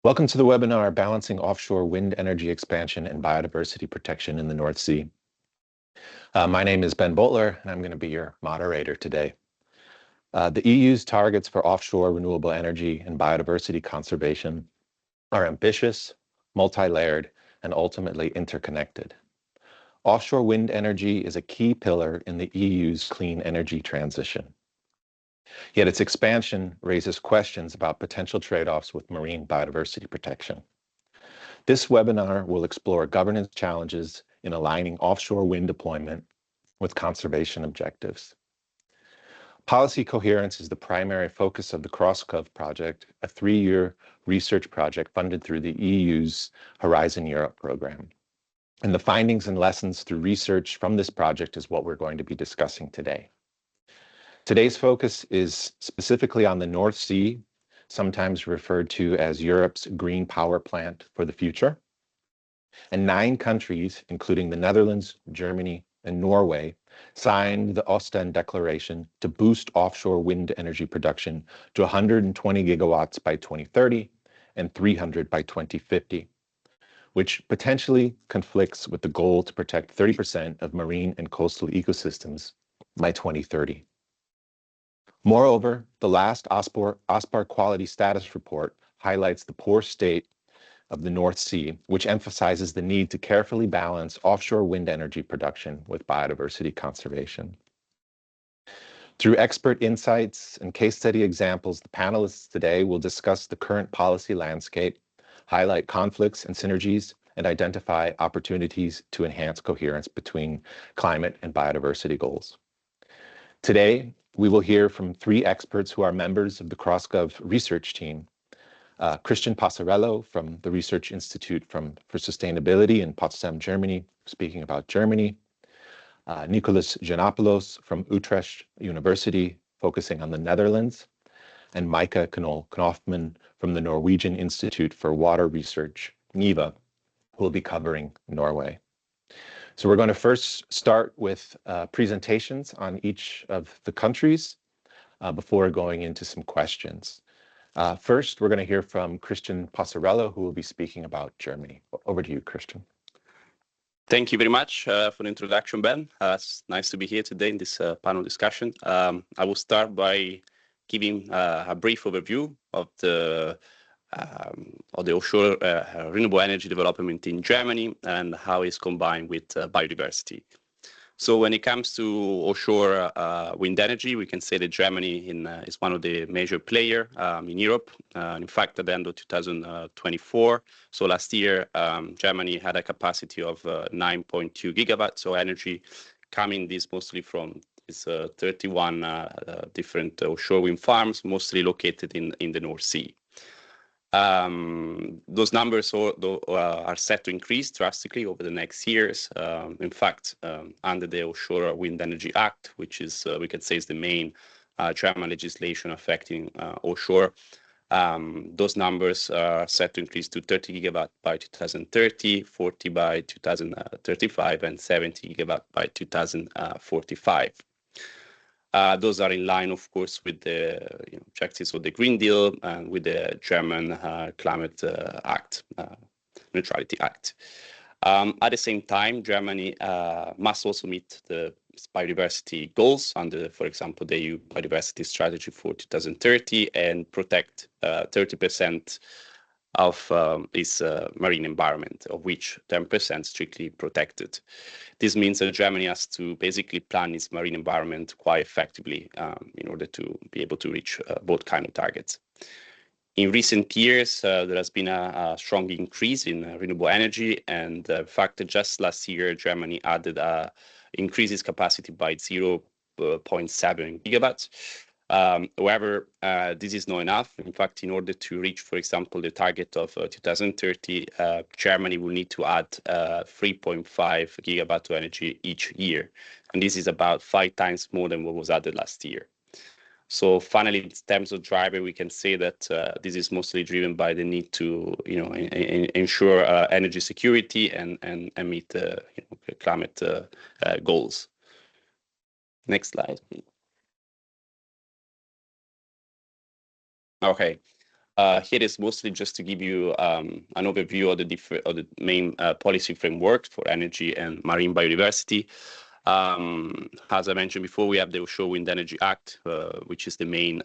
Welcome to the webinar, Balancing Offshore Wind Energy Expansion and Biodiversity Protection in the North Sea. My name is Ben Butler, and I'm going to be your moderator today. The EU's targets for offshore renewable energy and biodiversity conservation are ambitious, multi-layered, and ultimately interconnected. Offshore wind energy is a key pillar in the EU's clean energy transition. Yet its expansion raises questions about potential trade-offs with marine biodiversity protection. This webinar will explore governance challenges in aligning offshore wind deployment with conservation objectives. Policy coherence is the primary focus of the CrossGov project, a 3-year research project funded through the EU's Horizon Europe program. And the findings and lessons through research from this project is what we're going to be discussing today. Today's focus is specifically on the North Sea, sometimes referred to as Europe's green power plant for the future. And 9 countries, including the Netherlands, Germany, and Norway, signed the Ostend Declaration to boost offshore wind energy production to 120 gigawatts by 2030 and 300 by 2050, which potentially conflicts with the goal to protect 30% of marine and coastal ecosystems by 2030. Moreover, the last OSPAR Quality Status Report highlights the poor state of the North Sea, which emphasizes the need to carefully balance offshore wind energy production with biodiversity conservation. Through expert insights and case study examples, the panelists today will discuss the current policy landscape, highlight conflicts and synergies, and identify opportunities to enhance coherence between climate and biodiversity goals. Today, we will hear from 3 experts who are members of the CrossGov research team. Christian Passarello from the Research Institute for Sustainability in Potsdam, Germany, speaking about Germany. Nikolaos Giannopoulos from Utrecht University, focusing on the Netherlands. And Maaike Knoll-Knofman from the Norwegian Institute for Water Research, NIVA, who will be covering Norway. So we're going to first start with presentations on each of the countries before going into some questions. First, we're going to hear from Christian Passarello, who will be speaking about Germany. Over to you, Christian. Thank you very much for the introduction, Ben. It's nice to be here today in this panel discussion. I will start by giving a brief overview of the offshore renewable energy development in Germany and how it's combined with biodiversity. So when it comes to offshore wind energy, we can say that Germany is one of the major players in Europe. In fact, at the end of 2024, so last year, Germany had a capacity of 9.2 gigawatts of energy, coming this mostly from 31 different offshore wind farms, mostly located in the North Sea. Those numbers are set to increase drastically over the next years. In fact, under the Offshore Wind Energy Act, which is, we could say, is the main German legislation affecting offshore, those numbers are set to increase to 30 gigawatt by 2030, 40 by 2035, and 70 gigawatt by 2045. Those are in line, of course, with the objectives of the Green Deal and with the German Climate Act, Neutrality Act. At the same time, Germany must also meet the biodiversity goals under, for example, the EU Biodiversity Strategy for 2030 and protect 30% of its marine environment, of which 10% strictly protected. This means that Germany has to basically plan its marine environment quite effectively in order to be able to reach both kind of targets. In recent years, there has been a strong increase in renewable energy, and in fact, just last year, Germany added increased its capacity by 0.7 gigawatts. However, this is not enough. In fact, in order to reach, for example, the target of 2030, Germany will need to add 3.5 gigawatt of energy each year. And this is about 5 times more than what was added last year. So finally, in terms of driver, we can say that this is mostly driven by the need to ensure energy security and meet climate goals. Next slide, please. Okay. Here is mostly just to give you an overview of the main policy framework for energy and marine biodiversity. As I mentioned before, we have the Offshore Wind Energy Act, which is the main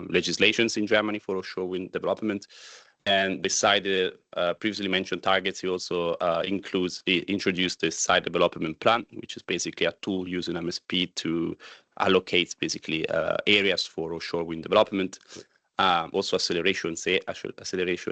legislations in Germany for offshore wind development. And beside the previously mentioned targets, he also introduced the site development plan, which is basically a tool using MSP to allocate basically areas for offshore wind development. Also acceleration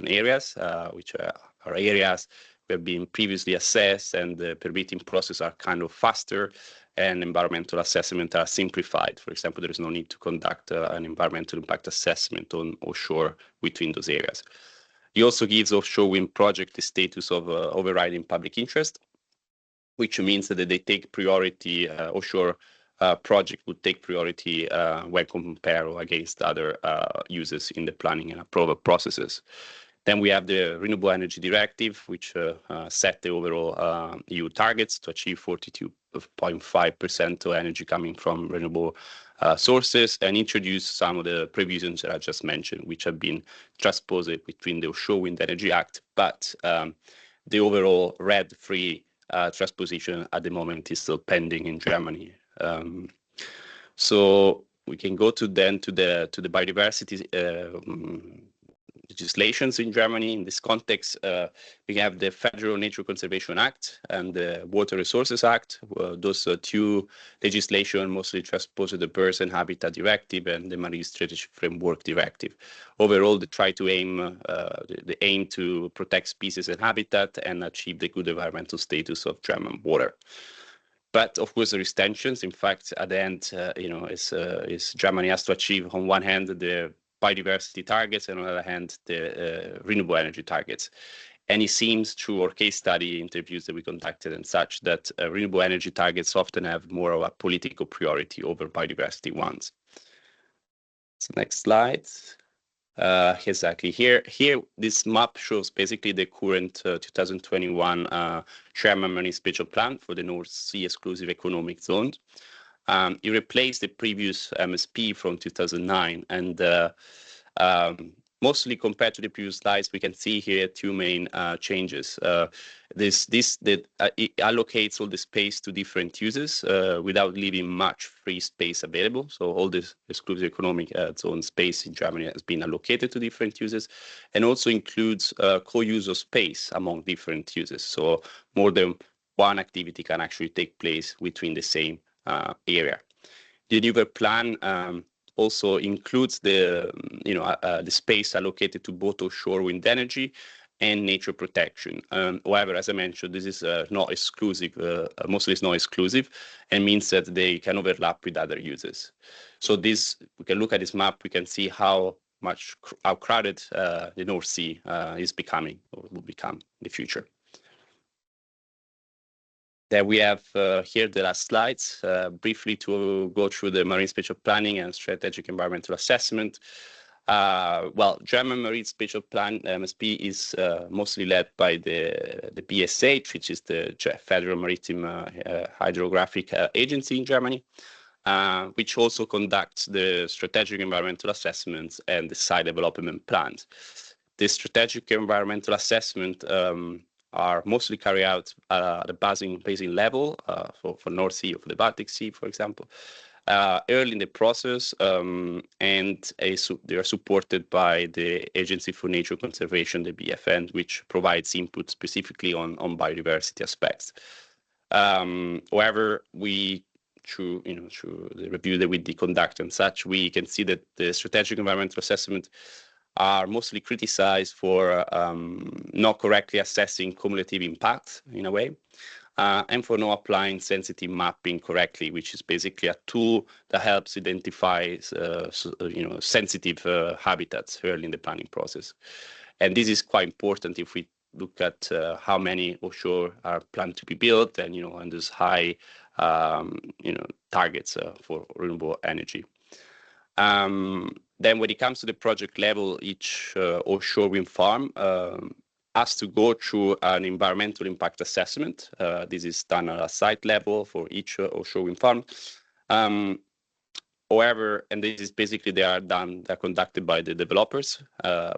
areas, which are areas that have been previously assessed, and the permitting process are kind of faster, and environmental assessment are simplified. For example, there is no need to conduct an environmental impact assessment on offshore between those areas. He also gives offshore wind project the status of overriding public interest, which means that they take priority. Offshore project would take priority when compared against other uses in the planning and approval processes. Then we have the Renewable Energy Directive, which set the overall EU targets to achieve 42.5% of energy coming from renewable sources, and introduce some of the provisions that I just mentioned, which have been transposed between the Offshore Wind Energy Act, but the overall RED-free transposition at the moment is still pending in Germany. So we can go to the biodiversity legislations in Germany. In this context, we have the Federal Nature Conservation Act and the Water Resources Act. Those two legislation mostly transpose the Birds and Habitat Directive and the Marine Strategy Framework Directive. Overall, they try to aim to protect species and habitat and achieve the good environmental status of German water. But of course, there is tensions. In fact, at the end, Germany has to achieve, on one hand, the biodiversity targets, and on the other hand, the renewable energy targets. And it seems, through our case study interviews that we conducted and such, that renewable energy targets often have more of a political priority over biodiversity ones. So next slide. Exactly. Here, this map shows basically the current 2021 German Marine Special Plan for the North Sea Exclusive Economic Zone. It replaced the previous MSP from 2009, and mostly compared to the previous slides, we can see here two main changes. It allocates all the space to different uses without leaving much free space available. So all this exclusive economic zone space in Germany has been allocated to different uses, and also includes co-use of space among different uses. So more than one activity can actually take place between the same area. The renewable plan also includes the space allocated to both offshore wind energy and nature protection. However, as I mentioned, this is not exclusive. Mostly it's not exclusive, and means that they can overlap with other uses. So we can look at this map. We can see how crowded the North Sea is becoming, or will become in the future. Then we have here the last slides, briefly to go through the Marine Spatial Planning and Strategic Environmental Assessment. German Marine Spatial Plan, MSP, is mostly led by the BSH, which is the Federal Maritime Hydrographic Agency in Germany, which also conducts the strategic environmental assessments and the site development plans. The strategic environmental assessment are mostly carried out at the basin level for North Sea or for the Baltic Sea, for example, early in the process, and they are supported by the Agency for Nature Conservation, the BFN, which provides input specifically on biodiversity aspects. However, through the review that we did conduct and such, we can see that the strategic environmental assessment are mostly criticized for not correctly assessing cumulative impacts in a way, and for not applying sensitive mapping correctly, which is basically a tool that helps identify sensitive habitats early in the planning process. And this is quite important if we look at how many offshore are planned to be built, and and there's high targets for renewable energy. Then when it comes to the project level, each offshore wind farm has to go through an environmental impact assessment. This is done at a site level for each offshore wind farm. However, and this is basically they're conducted by the developers,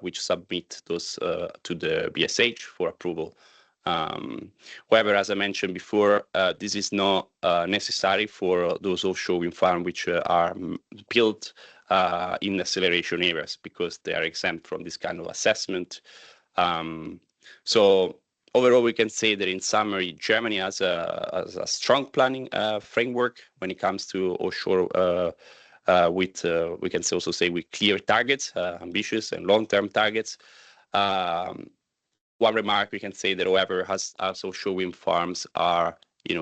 which submit those to the BSH for approval. However, as I mentioned before, this is not necessary for those offshore wind farms which are built in acceleration areas, because they are exempt from this kind of assessment. So overall, we can say that in summary, Germany has a strong planning framework when it comes to offshore, we can also say with clear targets, ambitious and long-term targets. One remark we can say that, however, as offshore wind farms are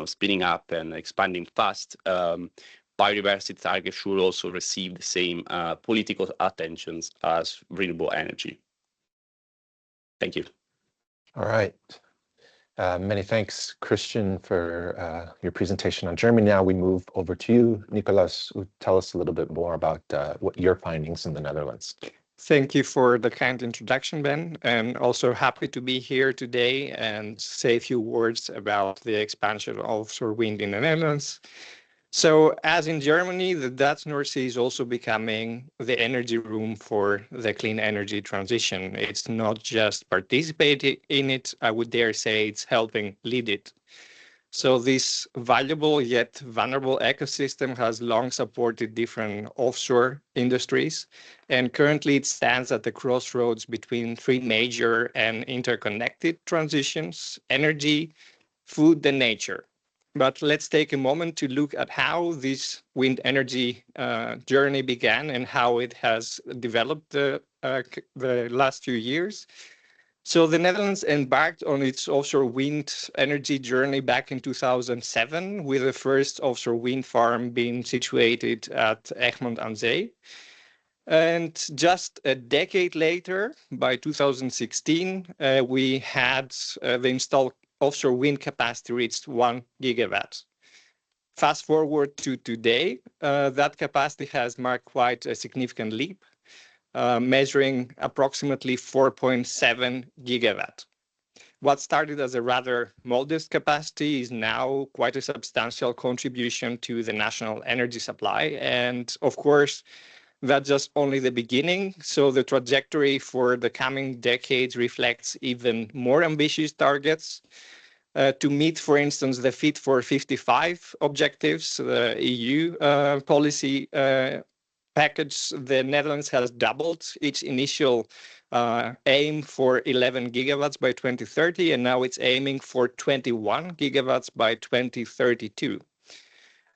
spinning up and expanding fast, biodiversity targets should also receive the same political attentions as renewable energy. Thank you. All right. Many thanks, Christian, for your presentation on Germany. Now we move over to you, Nikolaos. Tell us a little bit more about what your findings in the Netherlands. Thank you for the kind introduction, Ben, and also happy to be here today and say a few words about the expansion of offshore wind in the Netherlands. So as in Germany, the Dutch North Sea is also becoming the energy room for the clean energy transition. It's not just participating in it, I would dare say it's helping lead it. So this valuable yet vulnerable ecosystem has long supported different offshore industries, and currently it stands at the crossroads between three major and interconnected transitions: energy, food, and nature. But let's take a moment to look at how this wind energy journey began and how it has developed the last few years. So the Netherlands embarked on its offshore wind energy journey back in 2007, with the first offshore wind farm being situated at Egmond aan Zee. And just a decade later, by 2016, we had the installed offshore wind capacity reached 1 gigawatt. Fast forward to today, that capacity has marked quite a significant leap, measuring approximately 4.7 gigawatt. What started as a rather modest capacity is now quite a substantial contribution to the national energy supply. And of course, that's just only the beginning. So the trajectory for the coming decades reflects even more ambitious targets. To meet, for instance, the Fit for 55 objectives, the EU policy package, the Netherlands has doubled its initial aim for 11 gigawatts by 2030, and now it's aiming for 21 gigawatts by 2032.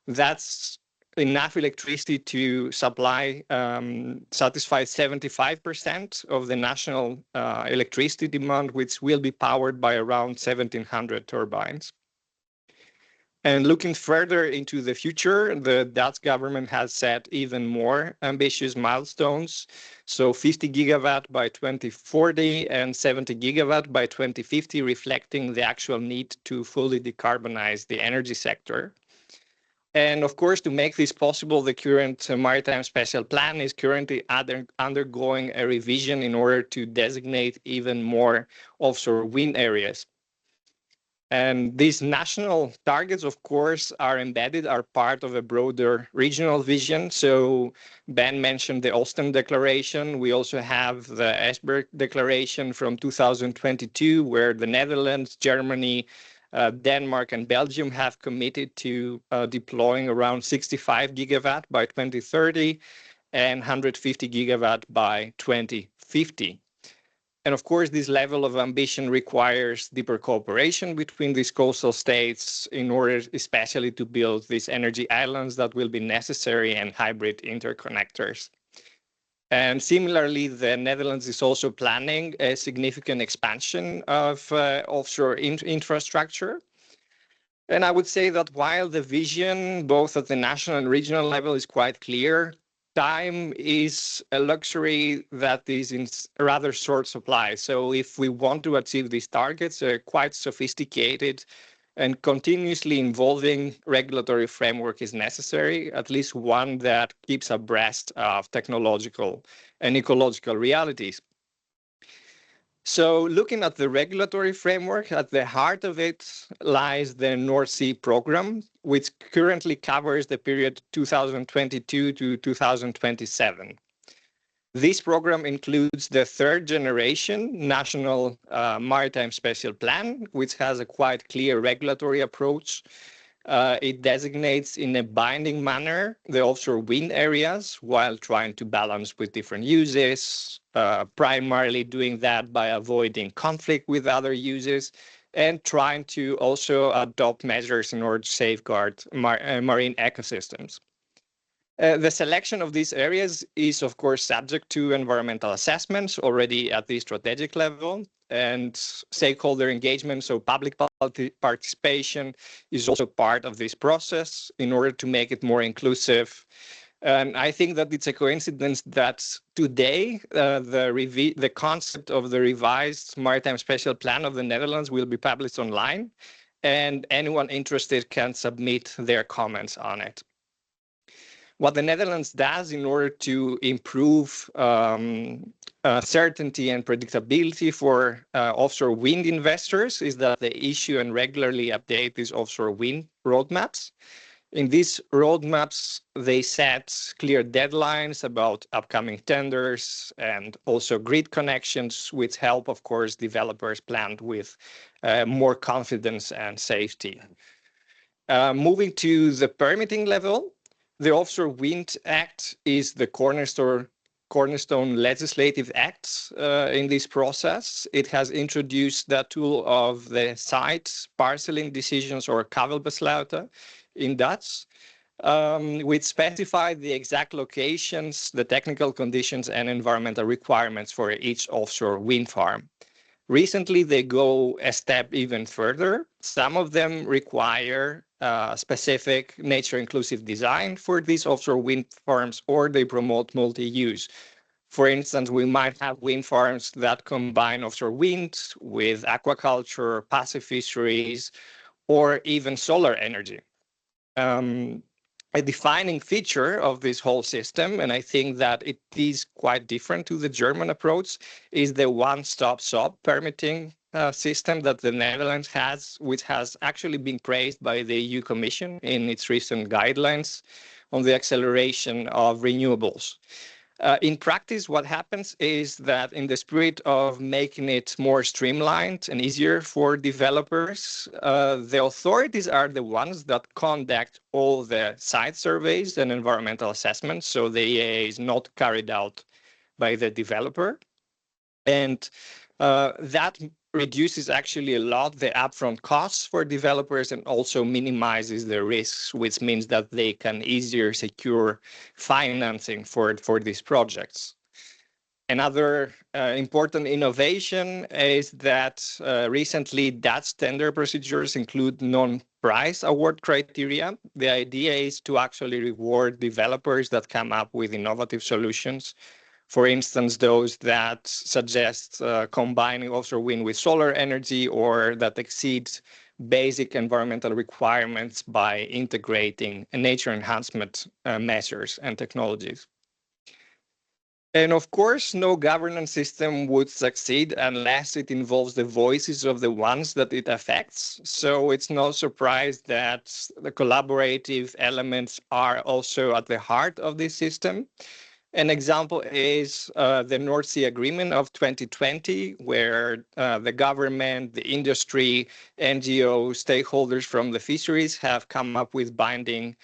That's enough electricity to satisfy 75% of the national electricity demand, which will be powered by around 1,700 turbines. And looking further into the future, the Dutch government has set even more ambitious milestones. So 50 gigawatt by 2040 and 70 gigawatt by 2050, reflecting the actual need to fully decarbonize the energy sector. And of course, to make this possible, the current Maritime Special Plan is currently undergoing a revision in order to designate even more offshore wind areas. And these national targets, of course, are part of a broader regional vision. So Ben mentioned the Ostend Declaration. We also have the Esbjerg Declaration from 2022, where the Netherlands, Germany, Denmark, and Belgium have committed to deploying around 65 gigawatt by 2030 and 150 gigawatt by 2050. And of course, this level of ambition requires deeper cooperation between these coastal states in order especially to build these energy islands that will be necessary and hybrid interconnectors. And similarly, the Netherlands is also planning a significant expansion of offshore infrastructure. And I would say that while the vision, both at the national and regional level, is quite clear, time is a luxury that is in rather short supply. So if we want to achieve these targets, a quite sophisticated and continuously evolving regulatory framework is necessary, at least one that keeps abreast of technological and ecological realities. So looking at the regulatory framework, at the heart of it lies the North Sea program, which currently covers the period 2022 to 2027. This program includes the third generation National Maritime Special Plan, which has a quite clear regulatory approach. It designates in a binding manner the offshore wind areas while trying to balance with different uses, primarily doing that by avoiding conflict with other uses and trying to also adopt measures in order to safeguard marine ecosystems. The selection of these areas is, of course, subject to environmental assessments already at the strategic level, and stakeholder engagement, so public participation, is also part of this process in order to make it more inclusive. And I think that it's a coincidence that today the concept of the revised Maritime Special Plan of the Netherlands will be published online, and anyone interested can submit their comments on it. What the Netherlands does in order to improve certainty and predictability for offshore wind investors is that they issue and regularly update these offshore wind roadmaps. In these roadmaps, they set clear deadlines about upcoming tenders and also grid connections, which help, of course, developers plan with more confidence and safety. Moving to the permitting level, the Offshore Wind Act is the cornerstone legislative act in this process. It has introduced that tool of the site parceling decisions, or kabelbesluiten in Dutch, which specify the exact locations, the technical conditions, and environmental requirements for each offshore wind farm. Recently, they go a step even further. Some of them require specific nature-inclusive design for these offshore wind farms, or they promote multi-use. For instance, we might have wind farms that combine offshore wind with aquaculture, passive fisheries, or even solar energy. A defining feature of this whole system, and I think that it is quite different to the German approach, is the one-stop shop permitting system that the Netherlands has, which has actually been praised by the EU Commission in its recent guidelines on the acceleration of renewables. In practice, what happens is that in the spirit of making it more streamlined and easier for developers, the authorities are the ones that conduct all the site surveys and environmental assessments. So the EA is not carried out by the developer. And that reduces actually a lot the upfront costs for developers and also minimizes the risks, which means that they can easier secure financing for these projects. Another important innovation is that recently Dutch tender procedures include non-price award criteria. The idea is to actually reward developers that come up with innovative solutions. For instance, those that suggest combining offshore wind with solar energy, or that exceed basic environmental requirements by integrating nature enhancement measures and technologies. And of course, no governance system would succeed unless it involves the voices of the ones that it affects. So it's no surprise that the collaborative elements are also at the heart of this system. An example is the North Sea Agreement of 2020, where the government, the industry, NGO, stakeholders from the fisheries have come up with binding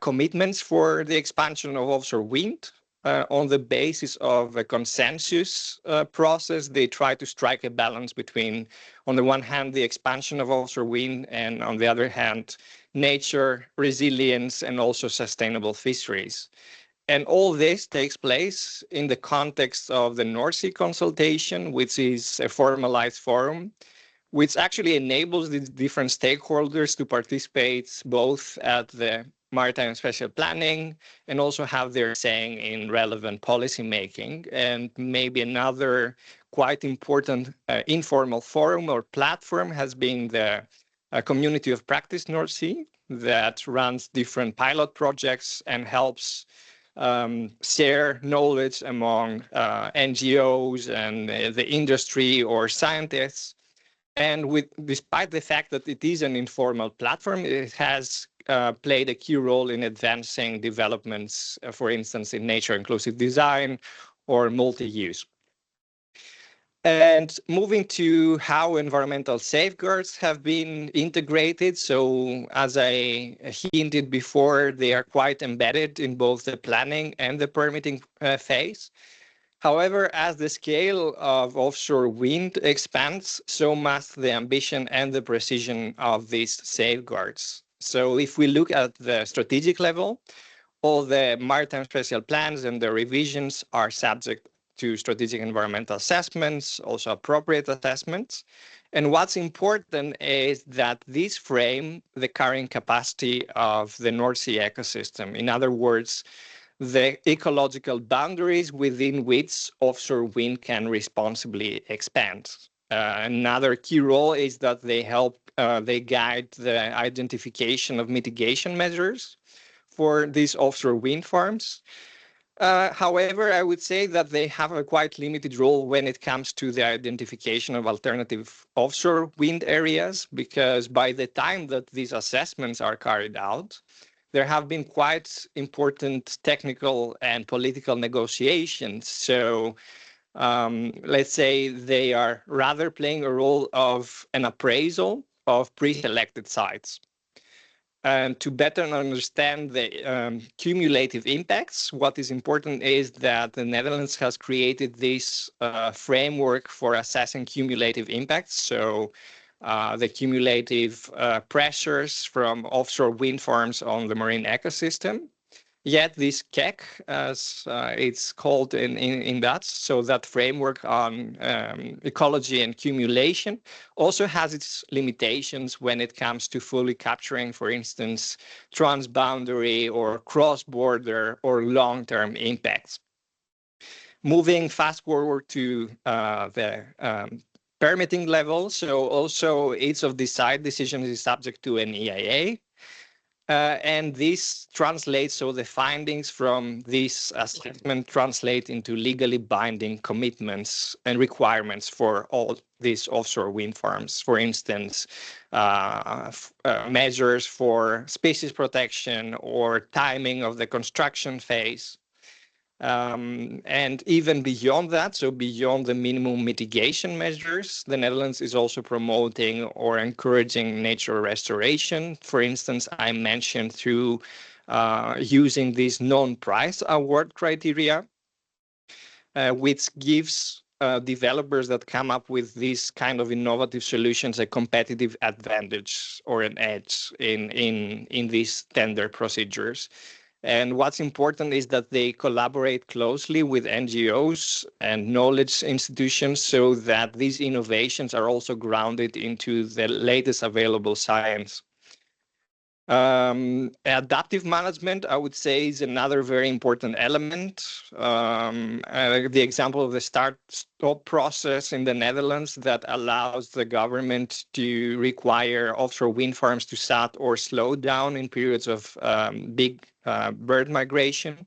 commitments for the expansion of offshore wind. On the basis of a consensus process, they try to strike a balance between, on the one hand, the expansion of offshore wind, and on the other hand, nature, resilience, and also sustainable fisheries. And all this takes place in the context of the North Sea consultation, which is a formalized forum, which actually enables the different stakeholders to participate both at the maritime special planning and also have their saying in relevant policy making. And maybe another quite important informal forum or platform has been the Community of Practice North Sea, that runs different pilot projects and helps share knowledge among NGOs and the industry or scientists. And despite the fact that it is an informal platform, it has played a key role in advancing developments, for instance, in nature inclusive design or multi-use. And moving to how environmental safeguards have been integrated. So as I hinted before, they are quite embedded in both the planning and the permitting phase. However, as the scale of offshore wind expands, so must the ambition and the precision of these safeguards. So if we look at the strategic level, all the maritime special plans and the revisions are subject to strategic environmental assessments, also appropriate assessments. And what's important is that this frame the carrying capacity of the North Sea ecosystem. In other words, the ecological boundaries within which offshore wind can responsibly expand. Another key role is that they guide the identification of mitigation measures for these offshore wind farms. However, I would say that they have a quite limited role when it comes to the identification of alternative offshore wind areas, because by the time that these assessments are carried out, there have been quite important technical and political negotiations. So let's say they are rather playing a role of an appraisal of pre-selected sites. And to better understand the cumulative impacts, what is important is that the Netherlands has created this framework for assessing cumulative impacts. So the cumulative pressures from offshore wind farms on the marine ecosystem. Yet this CEC, as it's called in Dutch, so that framework on ecology and cumulation, also has its limitations when it comes to fully capturing, for instance, transboundary or cross-border or long-term impacts. Moving fast forward to the permitting level, so also each of these site decisions is subject to an EIA. And this translates, so the findings from this assessment translate into legally binding commitments and requirements for all these offshore wind farms. For instance, measures for species protection or timing of the construction phase. And even beyond that, so beyond the minimum mitigation measures, the Netherlands is also promoting or encouraging nature restoration. For instance, I mentioned through using this non-price award criteria, which gives developers that come up with these kind of innovative solutions a competitive advantage or an edge in these tender procedures. And what's important is that they collaborate closely with NGOs and knowledge institutions so that these innovations are also grounded into the latest available science. Adaptive management, I would say, is another very important element. The example of the start-stop process in the Netherlands that allows the government to require offshore wind farms to start or slow down in periods of big bird migration.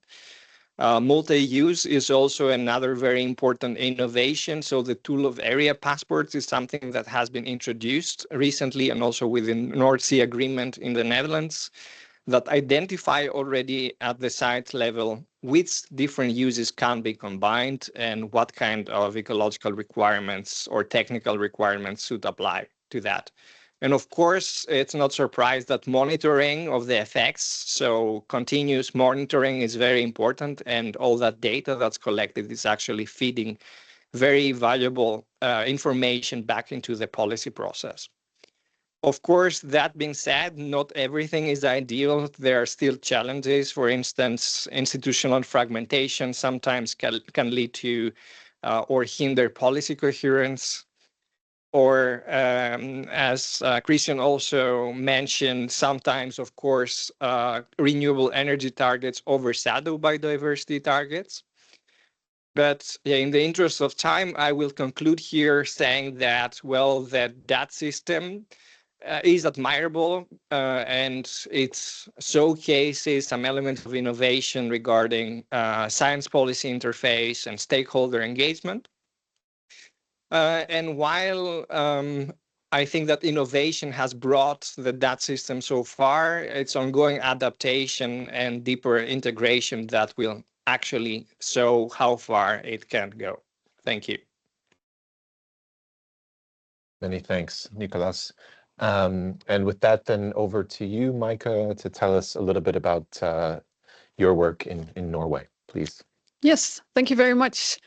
Multi-use is also another very important innovation. So the tool of area passports is something that has been introduced recently and also within North Sea Agreement in the Netherlands that identify already at the site level which different uses can be combined and what kind of ecological requirements or technical requirements should apply to that. And of course, it's not surprised that monitoring of the effects, so continuous monitoring is very important, and all that data that's collected is actually feeding very valuable information back into the policy process. Of course, that being said, not everything is ideal. There are still challenges. For instance, institutional fragmentation sometimes can lead to or hinder policy coherence. Or as Christian also mentioned, sometimes, of course, renewable energy targets overshadow biodiversity targets. But in the interest of time, I will conclude here saying that, well, that system is admirable, and it showcases some elements of innovation regarding science policy interface and stakeholder engagement. And while I think that innovation has brought that system so far, it's ongoing adaptation and deeper integration that will actually show how far it can go. Thank you. Many thanks, Nikolaos. And with that, then over to you, Micah, to tell us a little bit about your work in Norway, please. Yes, thank you very much.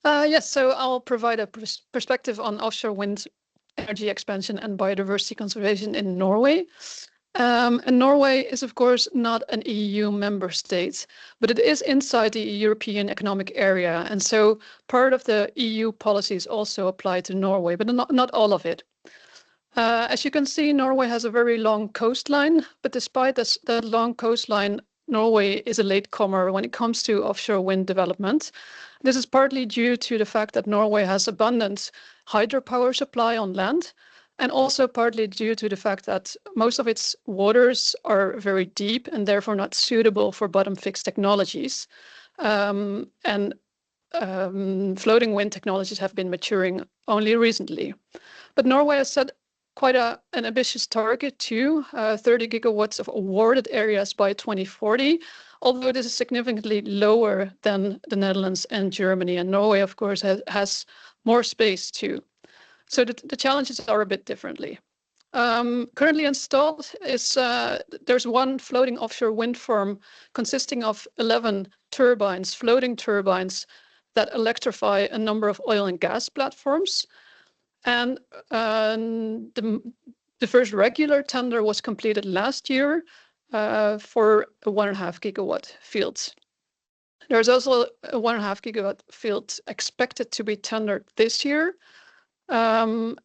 Yes, so I'll provide a perspective on offshore wind energy expansion and biodiversity conservation in Norway. And Norway is, of course, not an EU member state, but it is inside the European Economic Area. And so part of the EU policies also apply to Norway, but not all of it. As you can see, Norway has a very long coastline, but despite that long coastline, Norway is a latecomer when it comes to offshore wind development. This is partly due to the fact that Norway has abundant hydropower supply on land, and also partly due to the fact that most of its waters are very deep and therefore not suitable for bottom-fixed technologies. Floating wind technologies have been maturing only recently. But Norway has set quite an ambitious target too, 30 gigawatts of awarded areas by 2040, although this is significantly lower than the Netherlands and Germany. And Norway, of course, has more space too. So the challenges are a bit differently. Currently installed is there's one floating offshore wind farm consisting of 11 turbines, floating turbines that electrify a number of oil and gas platforms. And the first regular tender was completed last year for a 1.5 gigawatt field. There's also a 1.5 gigawatt field expected to be tendered this year. And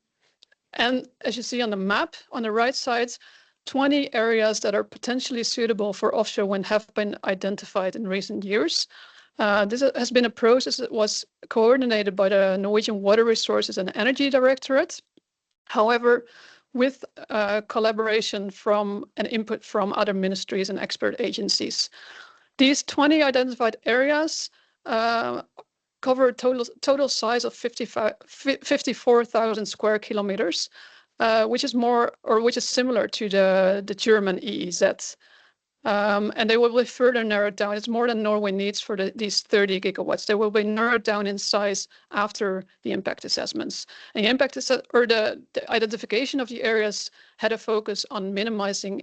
as you see on the map on the right side, 20 areas that are potentially suitable for offshore wind have been identified in recent years. This has been a process that was coordinated by the Norwegian Water Resources and Energy Directorate. However, with collaboration from and input from other ministries and expert agencies. These 20 identified areas cover a total size of 54,000 square kilometers, which is similar to the German EEZ. And they will be further narrowed down. It's more than Norway needs for these 30 gigawatts. They will be narrowed down in size after the impact assessments. And the impact the identification of the areas had a focus on minimizing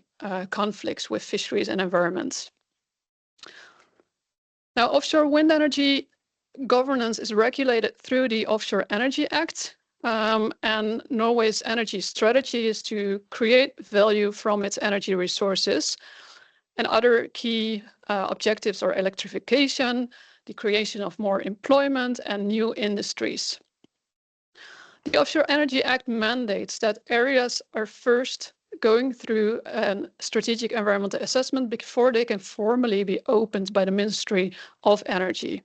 conflicts with fisheries and environments. Now, offshore wind energy governance is regulated through the Offshore Energy Act. And Norway's energy strategy is to create value from its energy resources. And other key objectives are electrification, the creation of more employment, and new industries. The Offshore Energy Act mandates that areas are first going through a strategic environmental assessment before they can formally be opened by the Ministry of Energy.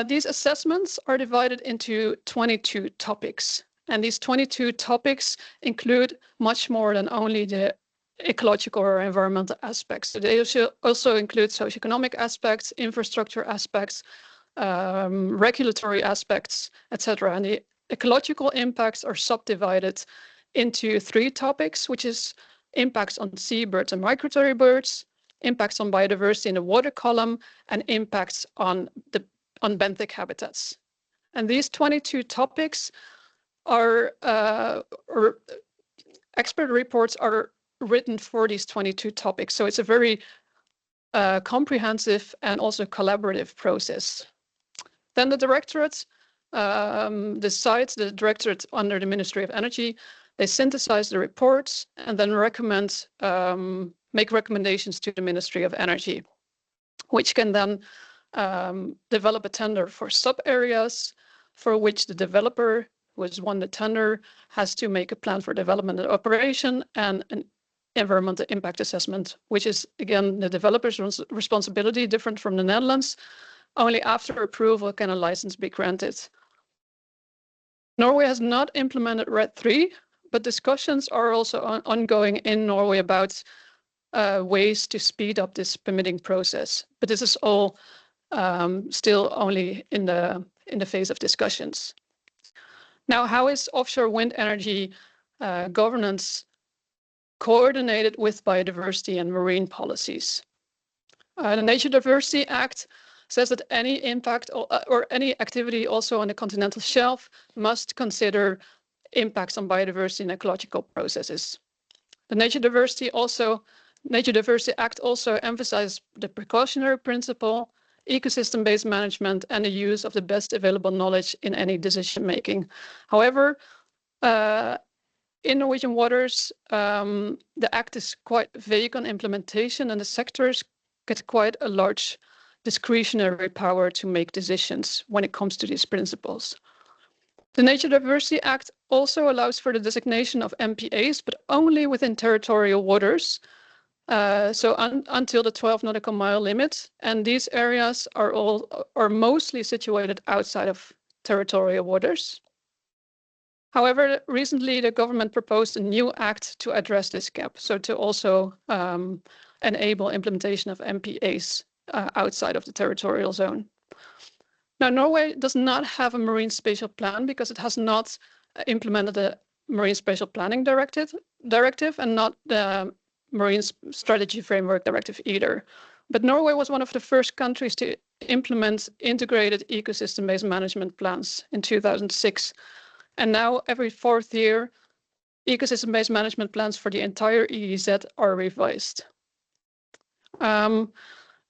These assessments are divided into 22 topics. And these 22 topics include much more than only the ecological or environmental aspects. So they also include socioeconomic aspects, infrastructure aspects, regulatory aspects, etc. And the ecological impacts are subdivided into 3 topics, which is impacts on seabirds and migratory birds, impacts on biodiversity in the water column, and impacts on benthic habitats. And these 22 topics are, or expert reports are written for these 22 topics. So it's a very comprehensive and also collaborative process. Then the directorate decides, the directorate under the Ministry of Energy, they synthesize the reports and then make recommendations to the Ministry of Energy, which can then develop a tender for sub-areas for which the developer who has won the tender has to make a plan for development and operation and an environmental impact assessment, which is, again, the developer's responsibility, different from the Netherlands. Only after approval can a license be granted. Norway has not implemented RED 3, but discussions are also ongoing in Norway about ways to speed up this permitting process. But this is all still only in the phase of discussions. Now, how is offshore wind energy governance coordinated with biodiversity and marine policies? The Nature Diversity Act says that any impact or any activity also on the continental shelf must consider impacts on biodiversity and ecological processes. The Nature Diversity Act also emphasizes the precautionary principle, ecosystem-based management, and the use of the best available knowledge in any decision making. However, in Norwegian waters, the Act is quite vague on implementation, and the sectors get quite a large discretionary power to make decisions when it comes to these principles. The Nature Diversity Act also allows for the designation of MPAs, but only within territorial waters, until the 12 nautical mile limit, and these areas are mostly situated outside of territorial waters. However, recently the government proposed a new act to address this gap, so to also enable implementation of MPAs outside of the territorial zone. Now, Norway does not have a marine spatial plan because it has not implemented the Marine Spatial Planning Directive and not the Marine Strategy Framework Directive either. But Norway was one of the first countries to implement integrated ecosystem-based management plans in 2006. And now every 4th year, ecosystem-based management plans for the entire EEZ are revised.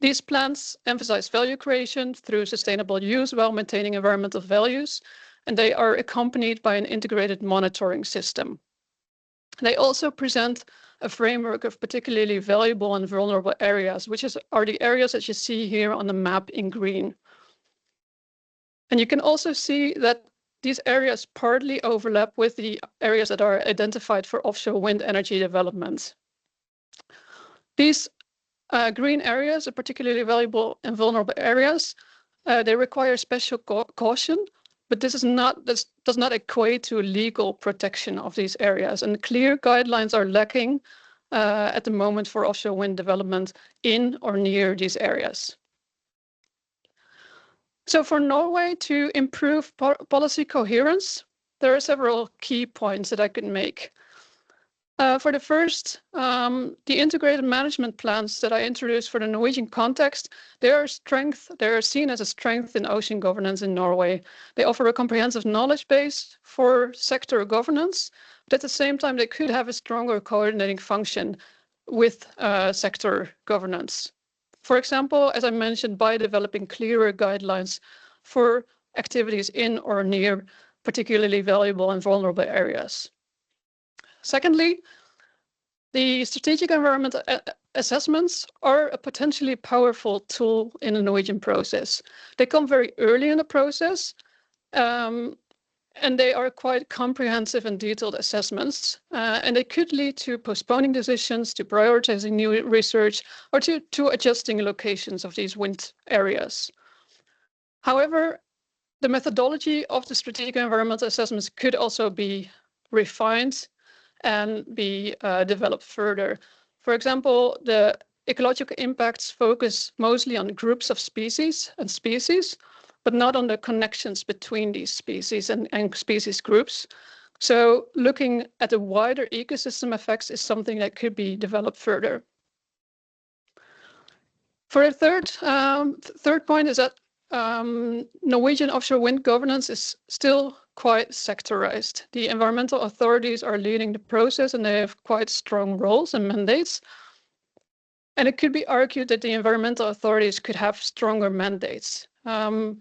These plans emphasize value creation through sustainable use while maintaining environmental values, and they are accompanied by an integrated monitoring system. They also present a framework of particularly valuable and vulnerable areas, which are the areas that you see here on the map in green. And you can also see that these areas partly overlap with the areas that are identified for offshore wind energy development. These green areas are particularly valuable and vulnerable areas. They require special caution, but this does not equate to legal protection of these areas, and clear guidelines are lacking at the moment for offshore wind development in or near these areas. So for Norway to improve policy coherence, there are several key points that I could make. For the first, the integrated management plans that I introduced for the Norwegian context, they are seen as a strength in ocean governance in Norway. They offer a comprehensive knowledge base for sector governance, but at the same time, they could have a stronger coordinating function with sector governance. For example, as I mentioned, by developing clearer guidelines for activities in or near particularly valuable and vulnerable areas. Secondly, the strategic environmental assessments are a potentially powerful tool in the Norwegian process. They come very early in the process, and they are quite comprehensive and detailed assessments, and they could lead to postponing decisions, to prioritizing new research, or to adjusting locations of these wind areas. However, the methodology of the strategic environmental assessments could also be refined and be developed further. For example, the ecological impacts focus mostly on groups of species, but not on the connections between these species and species groups. So looking at the wider ecosystem effects is something that could be developed further. For the third point is that Norwegian offshore wind governance is still quite sectorized. The environmental authorities are leading the process and they have quite strong roles and mandates. And it could be argued that the environmental authorities could have stronger mandates. A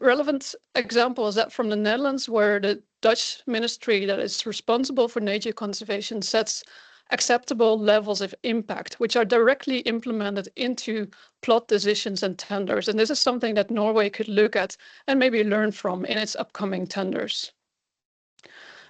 relevant example is that from the Netherlands, where the Dutch ministry that is responsible for nature conservation sets acceptable levels of impact, which are directly implemented into plot decisions and tenders. And this is something that Norway could look at and maybe learn from in its upcoming tenders.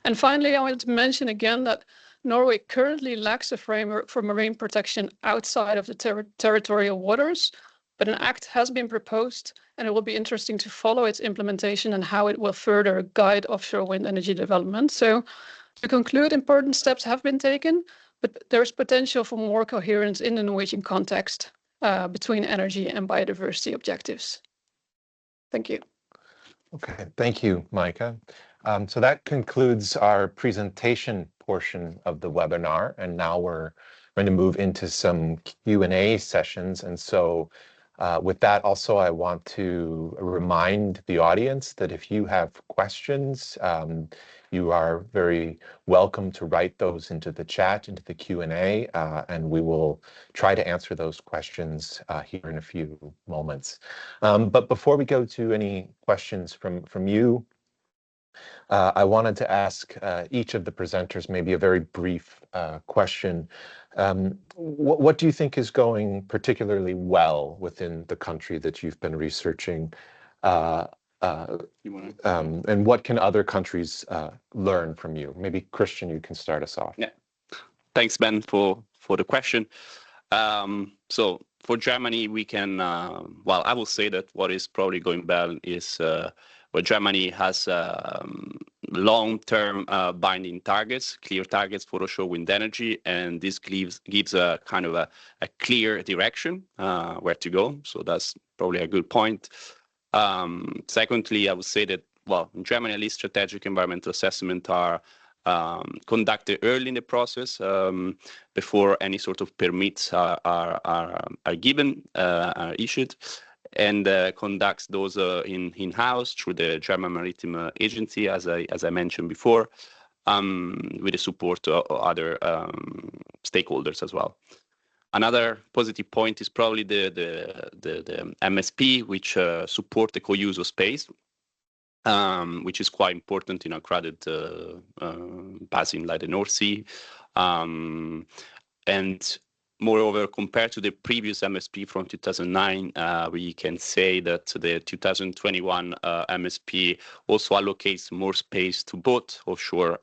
And finally, I wanted to mention again that Norway currently lacks a framework for marine protection outside of the territorial waters, but an act has been proposed, and it will be interesting to follow its implementation and how it will further guide offshore wind energy development. So To conclude, important steps have been taken, but there is potential for more coherence in the Norwegian context between energy and biodiversity objectives. Thank you. Okay, thank you, Micah. So that concludes our presentation portion of the webinar, and now we're going to move into some Q&A sessions. And so with that, also, I want to remind the audience that if you have questions, you are very welcome to write those into the chat, into the Q&A, and we will try to answer those questions here in a few moments. But before we go to any questions from you, I wanted to ask each of the presenters maybe a very brief question. What do you think is going particularly well within the country that you've been researching? And what can other countries learn from you? Maybe Christian, you can start us off. Yeah, thanks, Ben, for the question. So for Germany, we can, well, I will say that what is probably going well is where Germany has long-term binding targets, clear targets for offshore wind energy, and this gives a kind of a clear direction where to go. So that's probably a good point. Secondly, I would say that, well, in Germany, at least strategic environmental assessment are conducted early in the process before any sort of permits are given, are issued, and conducts those in-house through the German Maritime Agency, as I mentioned before, with the support of other stakeholders as well. Another positive point is probably the MSP, which support the co-use of space, which is quite important in a crowded basin like the North Sea. And moreover, compared to the previous MSP from 2009, we can say that the 2021 MSP also allocates more space to both offshore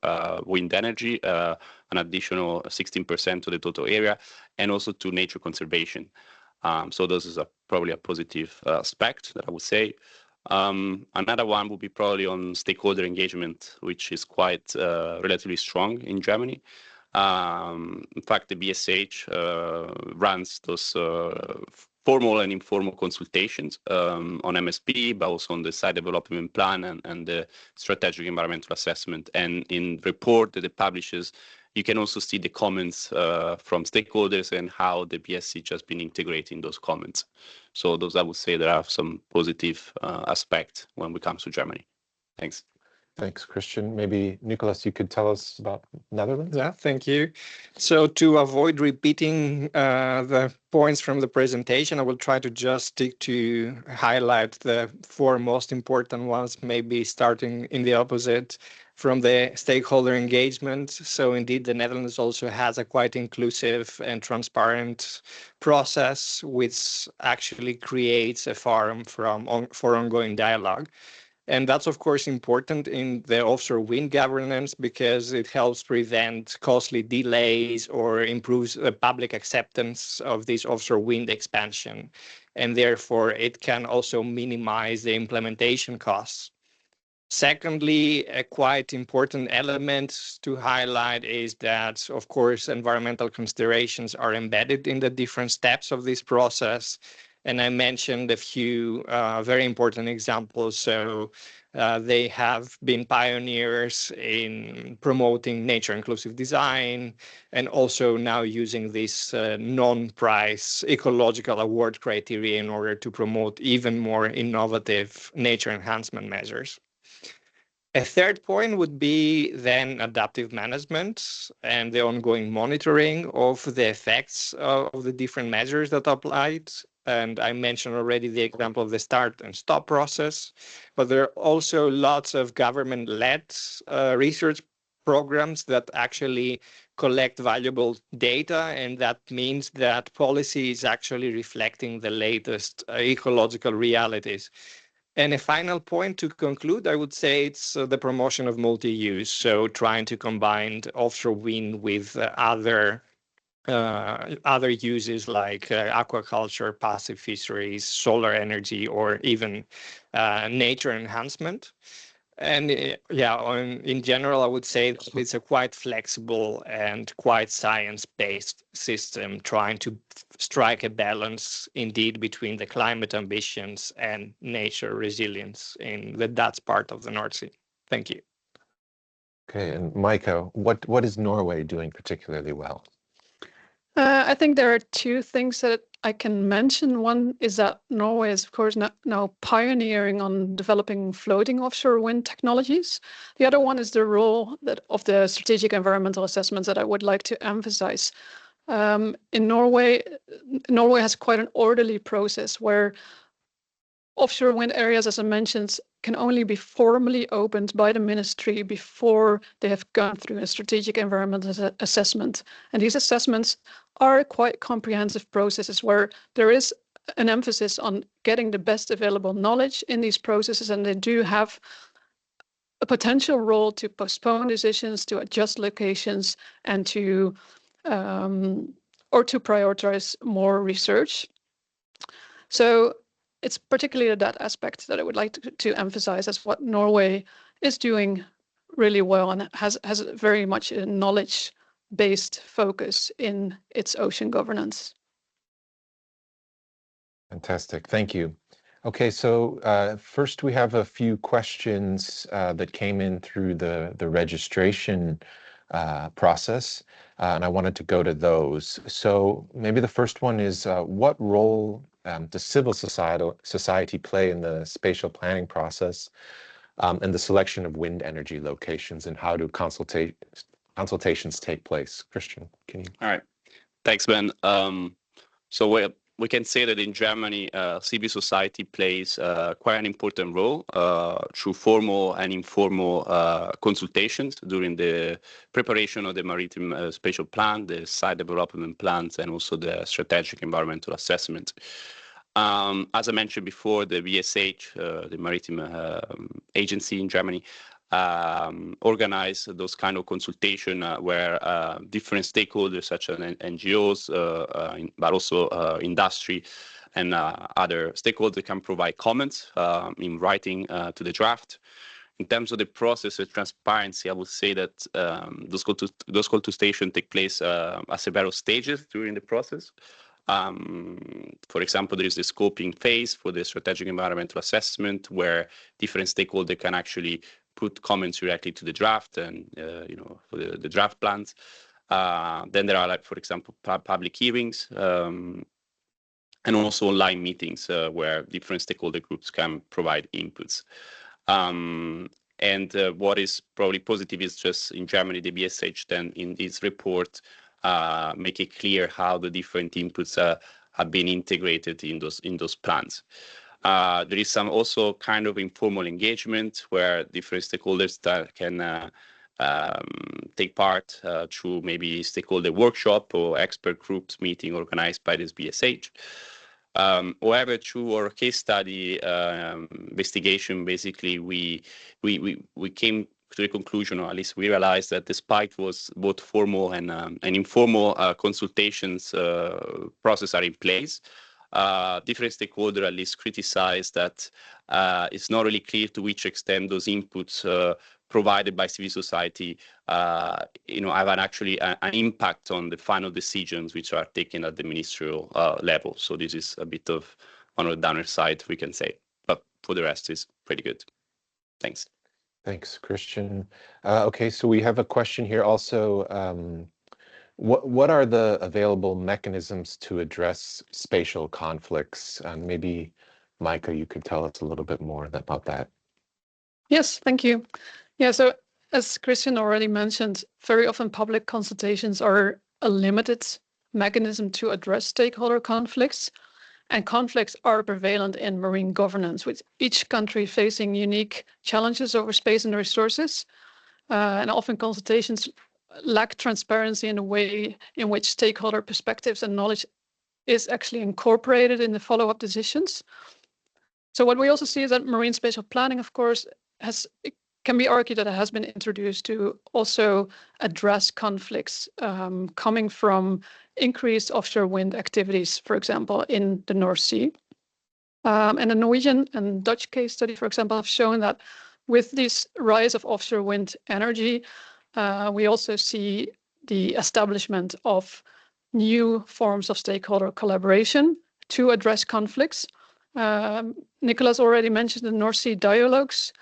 wind energy, an additional 16% of the total area, and also to nature conservation. So this is probably a positive aspect that I would say. Another one would be probably on stakeholder engagement, which is quite relatively strong in Germany. In fact, the BSH runs those formal and informal consultations on MSP, but also on the site development plan and the strategic environmental assessment. And in report that it publishes, you can also see the comments from stakeholders and how the BSH has been integrating those comments. So those, I would say, there are some positive aspects when we come to Germany. Thanks. Thanks, Christian. Maybe, Nikolaos, you could tell us about Netherlands? Yeah, thank you. So to avoid repeating the points from the presentation, I will try to just stick to highlight the four most important ones, maybe starting in the opposite from the stakeholder engagement. So indeed, the Netherlands also has a quite inclusive and transparent process, which actually creates a forum for ongoing dialogue. And that's, of course, important in the offshore wind governance because it helps prevent costly delays or improves the public acceptance of this offshore wind expansion. And therefore, it can also minimize the implementation costs. Secondly, a quite important element to highlight is that, of course, environmental considerations are embedded in the different steps of this process. And I mentioned a few very important examples. So they have been pioneers in promoting nature-inclusive design and also now using this non-price ecological award criteria in order to promote even more innovative nature enhancement measures. A third point would be then adaptive management and the ongoing monitoring of the effects of the different measures that are applied. And I mentioned already the example of the start and stop process, but there are also lots of government-led research programs that actually collect valuable data, and that means that policy is actually reflecting the latest ecological realities. And a final point to conclude, I would say it's the promotion of multi-use, so trying to combine offshore wind with other uses like aquaculture, passive fisheries, solar energy, or even nature enhancement. And in general, I would say that it's a quite flexible and quite science-based system, trying to strike a balance indeed between the climate ambitions and nature resilience in the Dutch part of the North Sea. Thank you. Okay, and Micah, what is Norway doing particularly well? I think there are two things that I can mention. One is that Norway is, of course, now pioneering on developing floating offshore wind technologies. The other one is the role of the strategic environmental assessments that I would like to emphasize. In Norway has quite an orderly process where offshore wind areas, as I mentioned, can only be formally opened by the ministry before they have gone through a strategic environmental assessment. And these assessments are quite comprehensive processes where there is an emphasis on getting the best available knowledge in these processes, and they do have a potential role to postpone decisions, to adjust locations, and to prioritize more research. So it's particularly that aspect that I would like to emphasize as what Norway is doing really well and has very much a knowledge-based focus in its ocean governance. Fantastic, thank you. Okay, so first we have a few questions that came in through the registration process, and I wanted to go to those. So maybe the first one is, what role does civil society play in the spatial planning process and the selection of wind energy locations, and how do consultations take place? Christian, can you? All right, thanks, Ben. So we can say that in Germany, civil society plays quite an important role through formal and informal consultations during the preparation of the maritime spatial plan, the site development plans, and also the strategic environmental assessment. As I mentioned before, the VSH, the maritime agency in Germany, organize those kind of consultation where different stakeholders such as NGOs, but also industry and other stakeholders can provide comments in writing to the draft. In terms of the process of transparency, I would say that those consultations take place at several stages during the process. For example, there is the scoping phase for the strategic environmental assessment where different stakeholders can actually put comments directly to the draft and for the draft plans. Then there are, like, for example, public hearings and also online meetings where different stakeholder groups can provide inputs. And what is probably positive is just in Germany, the BSH then in this report make it clear how the different inputs have been integrated in those plans. There is some also kind of informal engagement where different stakeholders that can take part through maybe stakeholder workshop or expert groups meeting organized by this BSH. However, through our case study investigation, basically we came to the conclusion, or at least we realized that despite was both formal and informal consultations process are in place, different stakeholders at least criticized that it's not really clear to which extent those inputs provided by civil society, have actually an impact on the final decisions which are taken at the ministerial level. So this is a bit of on the downer side, we can say, but for the rest, it's pretty good. Thanks. Thanks, Christian. Okay, so we have a question here also. What are the available mechanisms to address spatial conflicts? And maybe, Micah, you could tell us a little bit more about that. Yes, thank you. Yeah, so as Christian already mentioned, very often public consultations are a limited mechanism to address stakeholder conflicts. And conflicts are prevalent in marine governance, with each country facing unique challenges over space and resources. And often consultations lack transparency in the way in which stakeholder perspectives and knowledge is actually incorporated in the follow-up decisions. So what we also see is that marine spatial planning, of course, can be argued that it has been introduced to also address conflicts coming from increased offshore wind activities, for example, in the North Sea. And the Norwegian and Dutch case study, for example, have shown that with this rise of offshore wind energy, we also see the establishment of new forms of stakeholder collaboration to address conflicts. Nikolaos already mentioned the North Sea dialogues,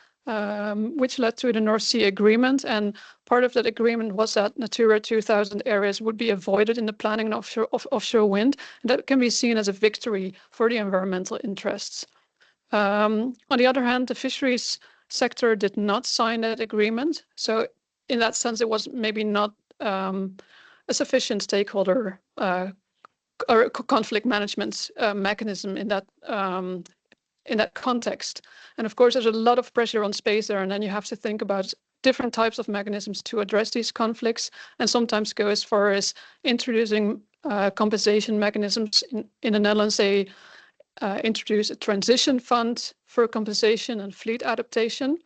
which led to the North Sea Agreement. And part of that agreement was that Natura 2000 areas would be avoided in the planning of offshore wind. And that can be seen as a victory for the environmental interests. On the other hand, the fisheries sector did not sign that agreement. So in that sense, it was maybe not a sufficient stakeholder or conflict management mechanism in that context. And of course, there's a lot of pressure on space there, and then you have to think about different types of mechanisms to address these conflicts, and sometimes go as far as introducing compensation mechanisms. In the Netherlands, they introduce a transition fund for compensation and fleet adaptation.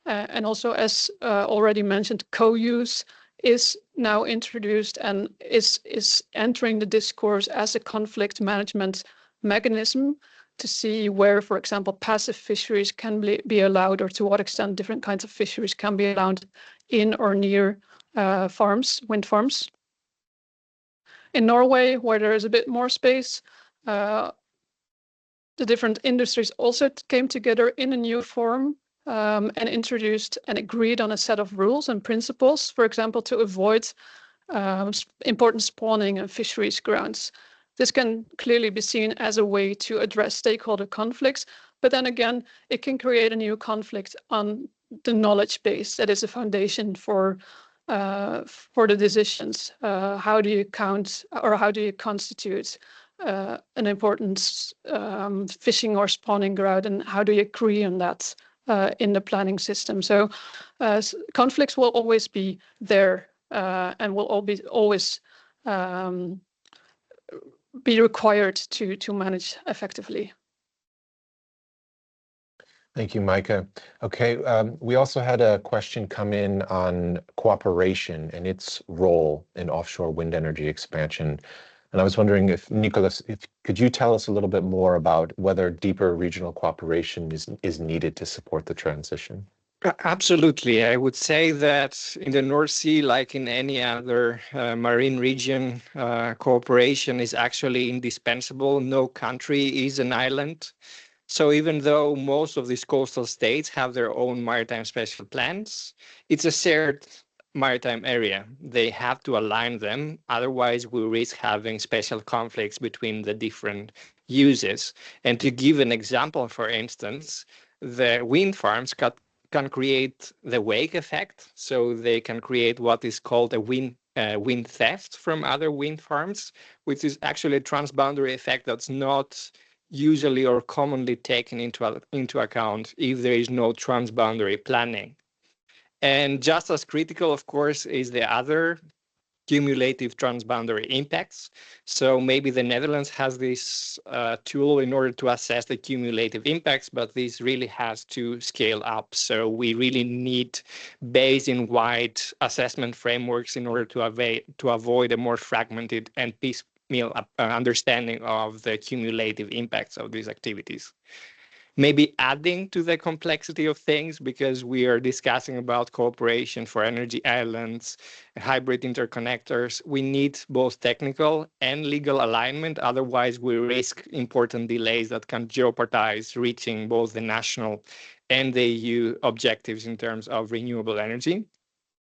And also, as already mentioned, co-use is now introduced and is entering the discourse as a conflict management mechanism to see where, for example, passive fisheries can be allowed, or to what extent different kinds of fisheries can be allowed in or near wind farms. In Norway, where there is a bit more space, the different industries also came together in a new forum and introduced and agreed on a set of rules and principles, for example, to avoid important spawning and fisheries grounds. This can clearly be seen as a way to address stakeholder conflicts, but then again, it can create a new conflict on the knowledge base that is a foundation for the decisions. How do you count, or how do you constitute an important fishing or spawning ground, and how do you agree on that in the planning system? So conflicts will always be there and will always be required to manage effectively. Thank you, Micah. Okay, we also had a question come in on cooperation and its role in offshore wind energy expansion. And I was wondering if, Nikolaos, could you tell us a little bit more about whether deeper regional cooperation is needed to support the transition? Absolutely. I would say that in the North Sea, like in any other marine region, cooperation is actually indispensable. No country is an island. So even though most of these coastal states have their own maritime special plans, it's a shared maritime area. They have to align them. Otherwise, we risk having special conflicts between the different uses. And to give an example, for instance, the wind farms can create the wake effect. So they can create what is called a wind theft from other wind farms, which is actually a transboundary effect that's not usually or commonly taken into account if there is no transboundary planning. And just as critical, of course, is the other cumulative transboundary impacts. So maybe the Netherlands has this tool in order to assess the cumulative impacts, but this really has to scale up. So we really need basin-wide assessment frameworks in order to avoid a more fragmented and piecemeal understanding of the cumulative impacts of these activities. Maybe adding to the complexity of things, because we are discussing about cooperation for energy islands, hybrid interconnectors, we need both technical and legal alignment. Otherwise, we risk important delays that can jeopardize reaching both the national and the EU objectives in terms of renewable energy.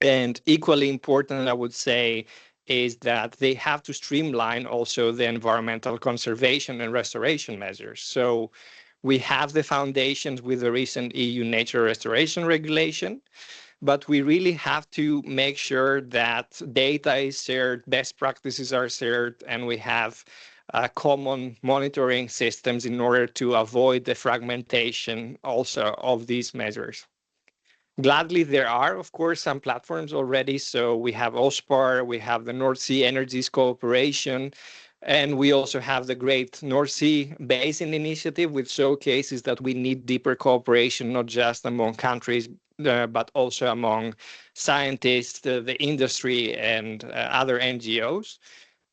And equally important, I would say, is that they have to streamline also the environmental conservation and restoration measures. So we have the foundations with the recent EU Nature Restoration Regulation, but we really have to make sure that data is shared, best practices are shared, and we have common monitoring systems in order to avoid the fragmentation also of these measures. Gladly, there are, of course, some platforms already. So we have Offshore, we have the North Sea Energies Cooperation, and we also have the Great North Sea Basin Initiative, which showcases that we need deeper cooperation, not just among countries, but also among scientists, the industry, and other NGOs.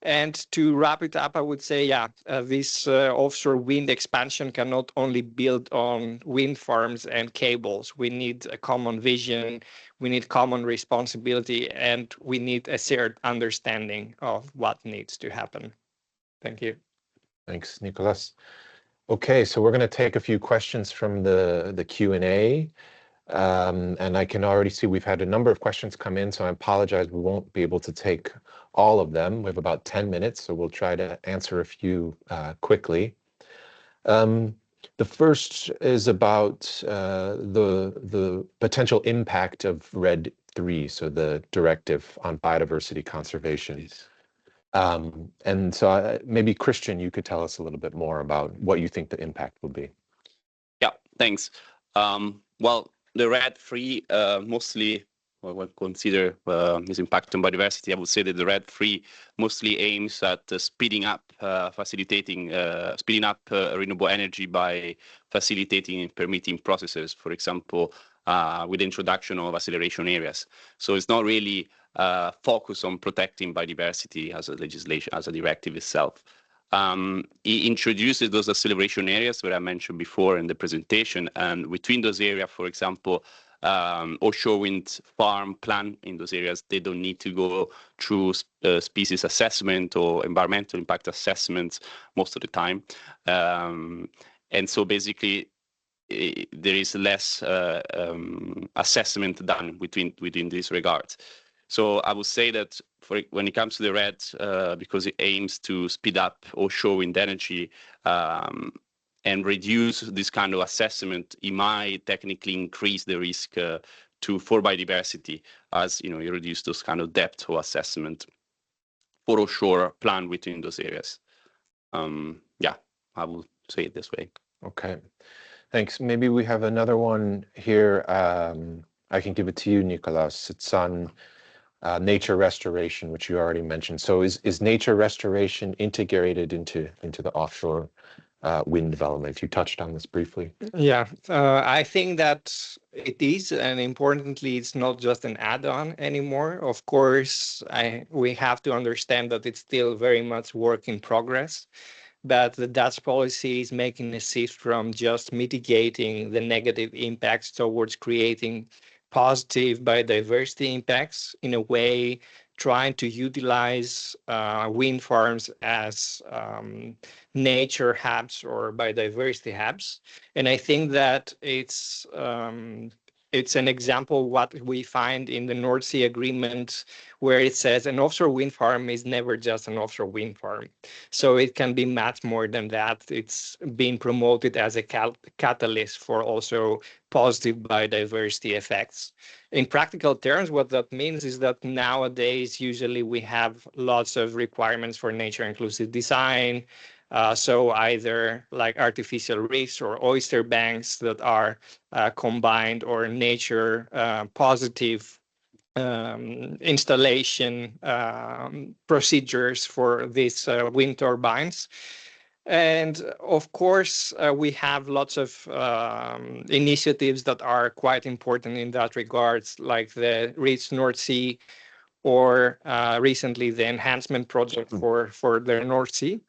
And to wrap it up, I would say, this offshore wind expansion cannot only build on wind farms and cables. We need a common vision, we need common responsibility, and we need a shared understanding of what needs to happen. Thank you. Thanks, Nikolaos. Okay, so we're going to take a few questions from the Q&A. And I can already see we've had a number of questions come in, so I apologize, we won't be able to take all of them. We have about 10 minutes, so we'll try to answer a few quickly. The first is about the potential impact of RED 3, so the Directive on Biodiversity Conservation. And so maybe Christian, you could tell us a little bit more about what you think the impact will be. Yeah, thanks. Well, the RED 3 mostly, when consider its impact on biodiversity, I would say that the RED 3 mostly aims at speeding up, facilitating, speeding up renewable energy by facilitating and permitting processes, for example, with the introduction of acceleration areas. So it's not really focused on protecting biodiversity as a legislation, as a directive itself. It introduces those acceleration areas that I mentioned before in the presentation, and between those areas, for example, offshore wind farm plan in those areas, they don't need to go through species assessment or environmental impact assessments most of the time. And so basically, there is less assessment done within these regards. So I would say that when it comes to the RED, because it aims to speed up offshore wind energy and reduce this kind of assessment, it might technically increase the risk for biodiversity, as you reduce those kind of depth of assessment for offshore plan within those areas. Yeah, I will say it this way. Okay, thanks. Maybe we have another one here. I can give it to you, Nikolaos. It's on nature restoration, which you already mentioned. So is nature restoration integrated into the offshore wind development? You touched on this briefly. Yeah, I think that it is, and importantly, it's not just an add-on anymore. Of course, we have to understand that it's still very much work in progress, but the Dutch policy is making a shift from just mitigating the negative impacts towards creating positive biodiversity impacts, in a way trying to utilize wind farms as nature hubs or biodiversity hubs. And I think that it's an example what we find in the North Sea Agreement, where it says an offshore wind farm is never just an offshore wind farm. So it can be much more than that. It's being promoted as a catalyst for also positive biodiversity effects. In practical terms, what that means is that nowadays, usually we have lots of requirements for nature inclusive design. So either like artificial reefs or oyster banks that are combined, or nature positive installation procedures for these wind turbines. And of course, we have lots of initiatives that are quite important in that regards, like the Reach North Sea, or recently the enhancement project for the North Sea.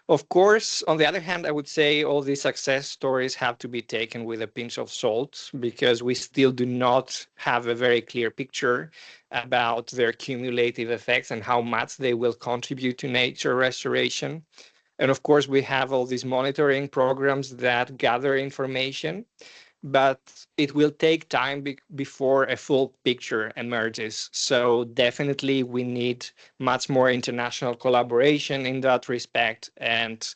Of course, on the other hand, I would say all these success stories have to be taken with a pinch of salt, because we still do not have a very clear picture about their cumulative effects and how much they will contribute to nature restoration. And of course, we have all these monitoring programs that gather information, but it will take time before a full picture emerges. So definitely we need much more international collaboration in that respect, and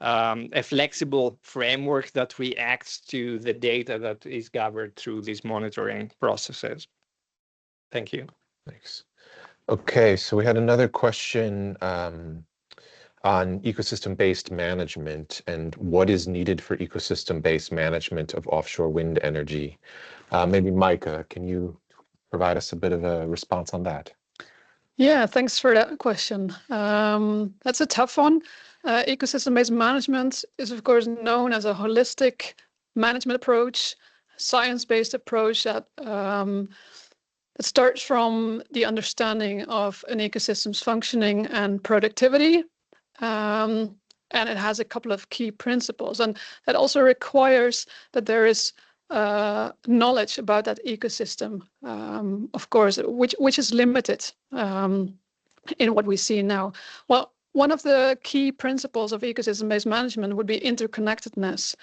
a flexible framework that reacts to the data that is gathered through these monitoring processes. Thank you. Thanks. Okay, so we had another question on ecosystem-based management and what is needed for ecosystem-based management of offshore wind energy. Maybe Micah, can you provide us a bit of a response on that? Yeah, thanks for that question. That's a tough one. Ecosystem-based management is, of course, known as a holistic management approach, science-based approach that It starts from the understanding of an ecosystem's functioning and productivity. And it has a couple of key principles. And that also requires that there is knowledge about that ecosystem, of course, which is limited in what we see now. Well, one of the key principles of ecosystem-based management would be interconnectedness.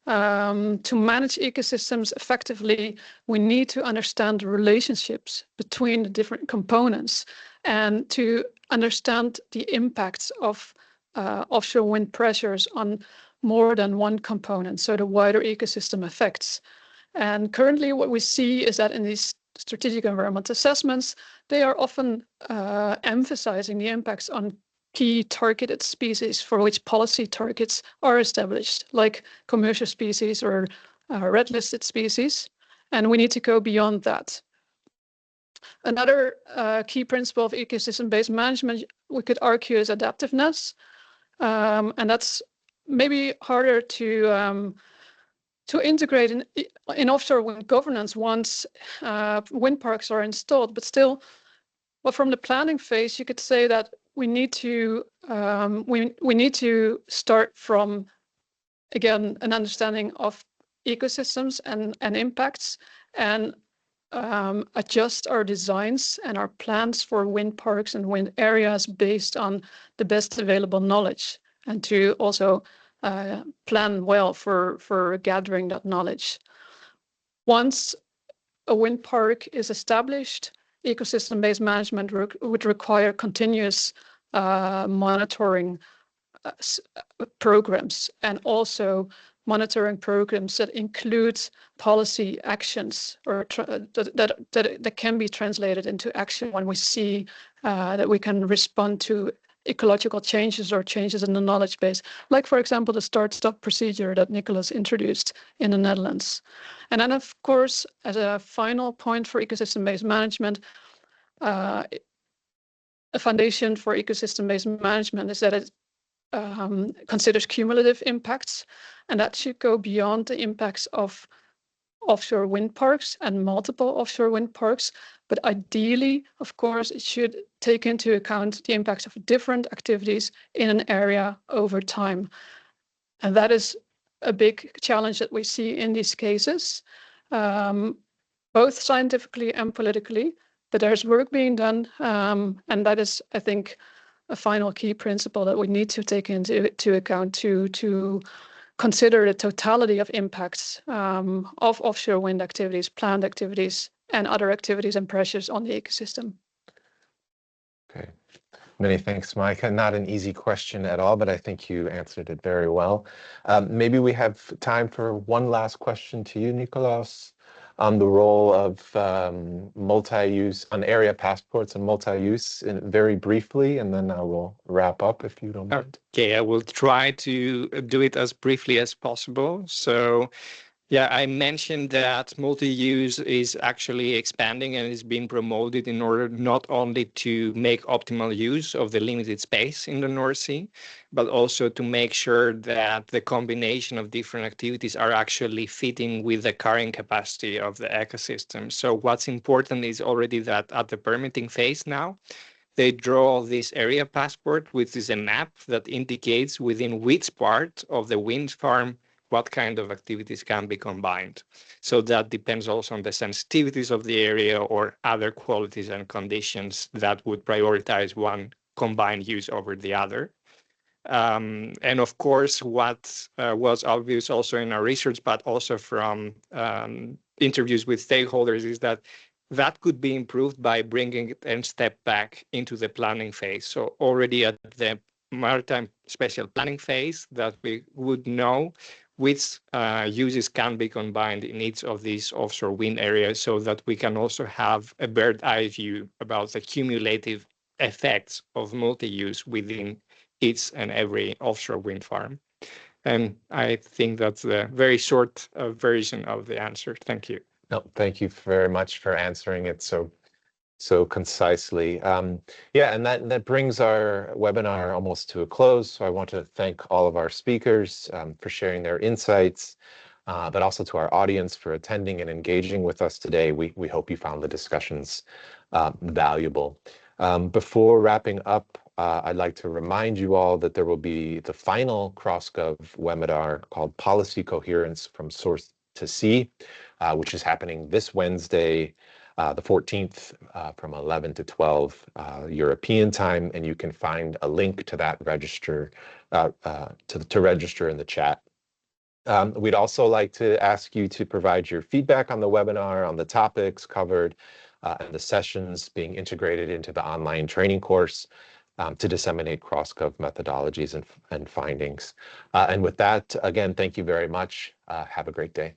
To manage ecosystems effectively, we need to understand the relationships between the different components and to understand the impacts of offshore wind pressures on more than one component, so the wider ecosystem effects. And currently what we see is that in these strategic environment assessments, they are often emphasizing the impacts on key targeted species for which policy targets are established, like commercial species or red listed species. And we need to go beyond that. Another key principle of ecosystem-based management, we could argue, is adaptiveness. And that's maybe harder to integrate in offshore wind governance once wind parks are installed. But still, well, from the planning phase, you could say that we need to start from, again, an understanding of ecosystems and impacts, and adjust our designs and our plans for wind parks and wind areas based on the best available knowledge, and to also plan well for gathering that knowledge. Once a wind park is established, ecosystem-based management would require continuous monitoring programs, and also monitoring programs that include policy actions or that can be translated into action when we see that we can respond to ecological changes or changes in the knowledge base, like, for example, the start-stop procedure that Nikolaos introduced in the Netherlands. And then, of course, as a final point for ecosystem-based management, a foundation for ecosystem-based management is that it considers cumulative impacts, and that should go beyond the impacts of offshore wind parks and multiple offshore wind parks. But ideally, of course, it should take into account the impacts of different activities in an area over time. And that is a big challenge that we see in these cases, both scientifically and politically. But there's work being done, and that is, I think, a final key principle that we need to take into account to consider the totality of impacts of offshore wind activities, planned activities, and other activities and pressures on the ecosystem. Okay, many thanks, Mike. Not an easy question at all, but I think you answered it very well. Maybe we have time for one last question to you, Nikolaos, on the role of multi-use, on area passports and multi-use, very briefly, and then I will wrap up if you don't mind. Okay, I will try to do it as briefly as possible. So, yeah, I mentioned that multi-use is actually expanding and is being promoted in order not only to make optimal use of the limited space in the North Sea, but also to make sure that the combination of different activities are actually fitting with the carrying capacity of the ecosystem. So what's important is already that at the permitting phase now, they draw this area passport, which is a map that indicates within which part of the wind farm what kind of activities can be combined. So that depends also on the sensitivities of the area or other qualities and conditions that would prioritize one combined use over the other. And of course, what was obvious also in our research, but also from interviews with stakeholders, is that that could be improved by bringing it a step back into the planning phase. So already at the maritime special planning phase, that we would know which uses can be combined in each of these offshore wind areas, so that we can also have a bird's eye view about the cumulative effects of multi-use within each and every offshore wind farm. And I think that's a very short version of the answer. Thank you. No, thank you very much for answering it so concisely. Yeah, and that brings our webinar almost to a close. So I want to thank all of our speakers for sharing their insights. but also to our audience for attending and engaging with us today. We hope you found the discussions valuable. Before wrapping up, I'd like to remind you all that there will be the final CrossGov webinar called Policy Coherence from Source to Sea, which is happening this Wednesday, the 14th, from 11 to 12 European time, and you can find a link to that register to register in the chat. We'd also like to ask you to provide your feedback on the webinar, on the topics covered, and the sessions being integrated into the online training course to disseminate CrossGov methodologies and findings. And with that, again, thank you very much. Have a great day.